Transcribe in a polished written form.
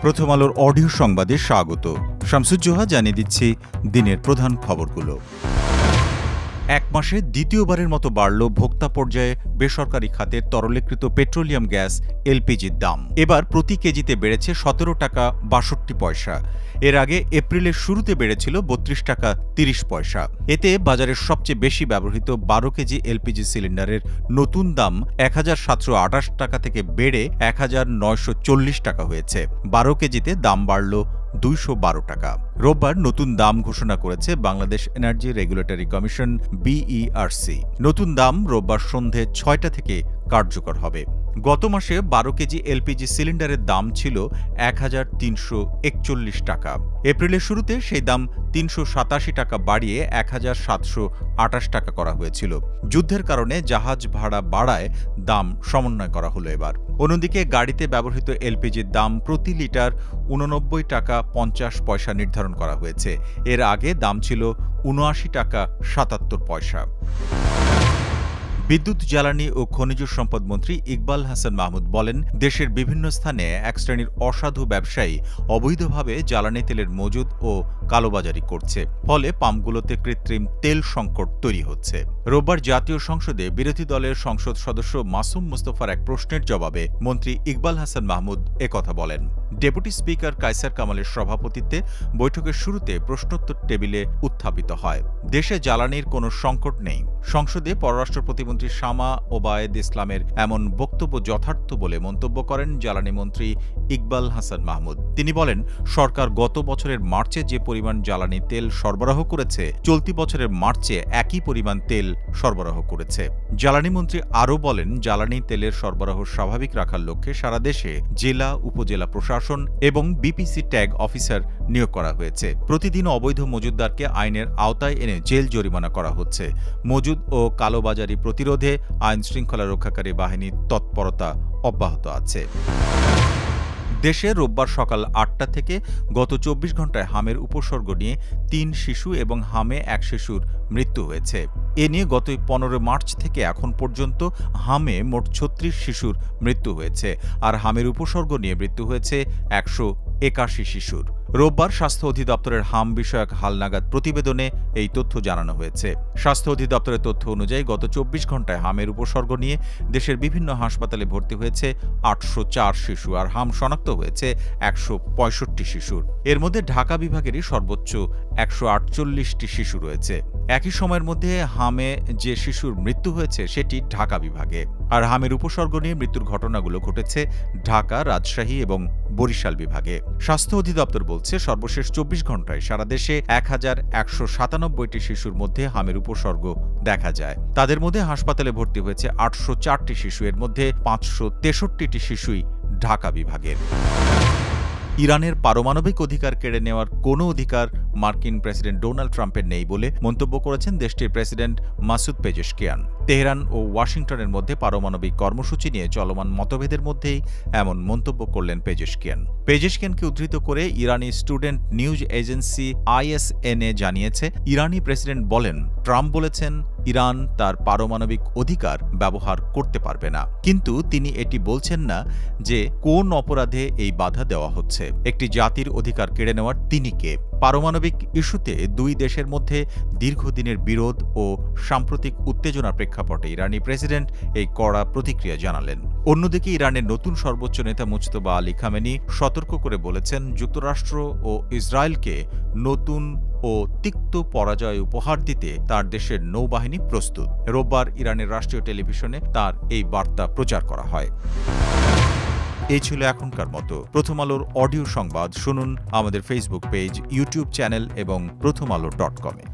প্রথম আলোর অডিও সংবাদে স্বাগত। শামসুজ্জোহা জানিয়ে দিচ্ছি দিনের প্রধান খবরগুলো। এক মাসে দ্বিতীয়বারের মতো বাড়ল ভোক্তা পর্যায়ে বেসরকারি খাতের তরলীকৃত পেট্রোলিয়াম গ্যাস এলপিজির দাম। এবার প্রতি কেজিতে বেড়েছে 17 টাকা 62 পয়সা। এর আগে এপ্রিলের শুরুতে বেড়েছিল 32 টাকা 30 পয়সা। এতে বাজারের সবচেয়ে বেশি ব্যবহৃত 12 কেজি এলপিজি সিলিন্ডারের নতুন দাম 1728 টাকা থেকে বেড়ে 1940 টাকা হয়েছে। 12 কেজিতে দাম বাড়ল 212 টাকা। রোববার নতুন দাম ঘোষণা করেছে Bangladesh energy regulatory commission BERC. নতুন দাম রোববার সন্ধে 6টা থেকে কার্যকর হবে। গত মাসে 12 কেজি এলপিজি সিলিন্ডারের দাম ছিল 1341 টাকা। এপ্রিলের শুরুতে সেই দাম 387 টাকা বাড়িয়ে 1728 টাকা করা হয়েছিল। যুদ্ধের কারণে জাহাজ ভাড়া বাড়ায় দাম সমন্বয় করা হলো এবার। অন্যদিকে গাড়িতে ব্যবহৃত এলপিজির দাম প্রতি লিটার 89 টাকা 50 পয়সা নির্ধারণ করা হয়েছে। এর আগে দাম ছিল 79 টাকা 77 পয়সা। বিদ্যুৎ, জ্বালানি ও খনিজ সম্পদ মন্ত্রী ইকবাল হাসান মাহমুদ বলেন, দেশের বিভিন্ন স্থানে এক শ্রেণীর অসাধু ব্যবসায়ী অবৈধভাবে জ্বালানি তেলের মজুদ ও কালোবাজারি করছে। ফলে পাম্পগুলোতে কৃত্রিম তেল সংকট তৈরি হচ্ছে। রোববার জাতীয় সংসদে বিরোধী দলের সংসদ সদস্য মাসুম মুস্তফার এক প্রশ্নের জবাবে মন্ত্রী ইকবাল হাসান মাহমুদ একথা বলেন। ডেপুটি স্পিকার কায়সার কামালের সভাপতিত্বে বৈঠকের শুরুতে প্রশ্নোত্তর টেবিলে উত্থাপিত হয়। দেশে জ্বালানির কোনো সংকট নেই। সংসদে পররাষ্ট্র প্রতিমন্ত্রী শামা ওবায়েদ ইসলামের এমন বক্তব্য যথার্থ বলে মন্তব্য করেন জ্বালানি মন্ত্রী ইকবাল হাসান মাহমুদ। তিনি বলেন, সরকার গত বছরের মার্চে যে পরিমাণ জ্বালানি তেল সরবরাহ করেছে, চলতি বছরের মার্চে একই পরিমাণ তেল সরবরাহ করেছে। জ্বালানি মন্ত্রী আরও বলেন, জ্বালানি তেলের সরবরাহ স্বাভাবিক রাখার লক্ষ্যে সারা দেশে জেলা, উপজেলা প্রশাসন এবং বিপিসি ট্যাগ অফিসার নিয়োগ করা হয়েছে। প্রতিদিন অবৈধ মজুতদারকে আইনের আওতায় এনে জেল জরিমানা করা হচ্ছে। মজুদ ও কালোবাজারি প্রতিরোধে আইন শৃঙ্খলা রক্ষাকারী বাহিনীর তৎপরতা অব্যাহত আছে। দেশে রোববার সকাল 8টা থেকে গত 24 ঘণ্টায় হামের উপসর্গ নিয়ে 3 শিশু এবং হামে 1 শিশুর মৃত্যু হয়েছে। এ নিয়ে গত 15 মার্চ থেকে এখন পর্যন্ত হামে মোট 36 শিশুর মৃত্যু হয়েছে, আর হামের উপসর্গ নিয়ে মৃত্যু হয়েছে 181 শিশুর। রোববার স্বাস্থ্য অধিদপ্তরের হাম বিষয়ক হালনাগাদ প্রতিবেদনে এই তথ্য জানানো হয়েছে। স্বাস্থ্য অধিদপ্তরের তথ্য অনুযায়ী গত 24 ঘণ্টায় হামের উপসর্গ নিয়ে দেশের বিভিন্ন হাসপাতালে ভর্তি হয়েছে 804 শিশু, আর হাম শনাক্ত হয়েছে 165 শিশুর। এর মধ্যে ঢাকা বিভাগেরই সর্বোচ্চ 148টি শিশু রয়েছে। একই সময়ের মধ্যে হামে যে শিশুর মৃত্যু হয়েছে সেটি ঢাকা বিভাগে, আর হামের উপসর্গ নিয়ে মৃত্যুর ঘটনাগুলো ঘটেছে ঢাকা, রাজশাহী এবং বরিশাল বিভাগে। স্বাস্থ্য অধিদপ্তর বলছে, সর্বশেষ 24 ঘণ্টায় সারা দেশে 1197টি শিশুর মধ্যে হামের উপসর্গ দেখা যায়। তাদের মধ্যে হাসপাতালে ভর্তি হয়েছে 804টি শিশু, এর মধ্যে 563টি শিশুই ঢাকা বিভাগের। ইরানের পারমাণবিক অধিকার কেড়ে নেওয়ার কোনো অধিকার মার্কিন প্রেসিডেন্ট ডোনাল্ড ট্রাম্পের নেই বলে মন্তব্য করেছেন দেশটির প্রেসিডেন্ট মাসুদ পেজেশকিয়ান। তেহরান ও ওয়াশিংটনের মধ্যে পারমাণবিক কর্মসূচি নিয়ে চলমান মতভেদের মধ্যেই এমন মন্তব্য করলেন পেজেশকিয়ান। পেজেশকিয়ানকে উদ্ধৃত করে ইরানি স্টুডেন্ট নিউজ এজেন্সি ISNA জানিয়েছে, ইরানি প্রেসিডেন্ট বলেন, ট্রাম্প বলেছেন ইরান তার পারমাণবিক অধিকার ব্যবহার করতে পারবে না, কিন্তু তিনি এটি বলছেন না যে কোন অপরাধে এই বাধা দেওয়া হচ্ছে। একটি জাতির অধিকার কেড়ে নেওয়ার তিনি কে? পারমাণবিক ইস্যুতে দুই দেশের মধ্যে দীর্ঘদিনের বিরোধ ও সাম্প্রতিক উত্তেজনার প্রেক্ষাপটে ইরানি প্রেসিডেন্ট এই কড়া প্রতিক্রিয়া জানালেন। অন্যদিকে ইরানের নতুন সর্বোচ্চ নেতা মুজতবা আলী খামেনি সতর্ক করে বলেছেন, যুক্তরাষ্ট্র ও ইসরায়েলকে নতুন ও তিক্ত পরাজয় উপহার দিতে তার দেশের নৌবাহিনী প্রস্তুত। রোববার ইরানের রাষ্ট্রীয় টেলিভিশনে তার এই বার্তা প্রচার করা হয়। এই ছিল এখনকার মতো প্রথম আলোর অডিও সংবাদ। শুনুন আমাদের ফেসবুক পেজ, ইউটিউব চ্যানেল এবং prothomalo.com-এ।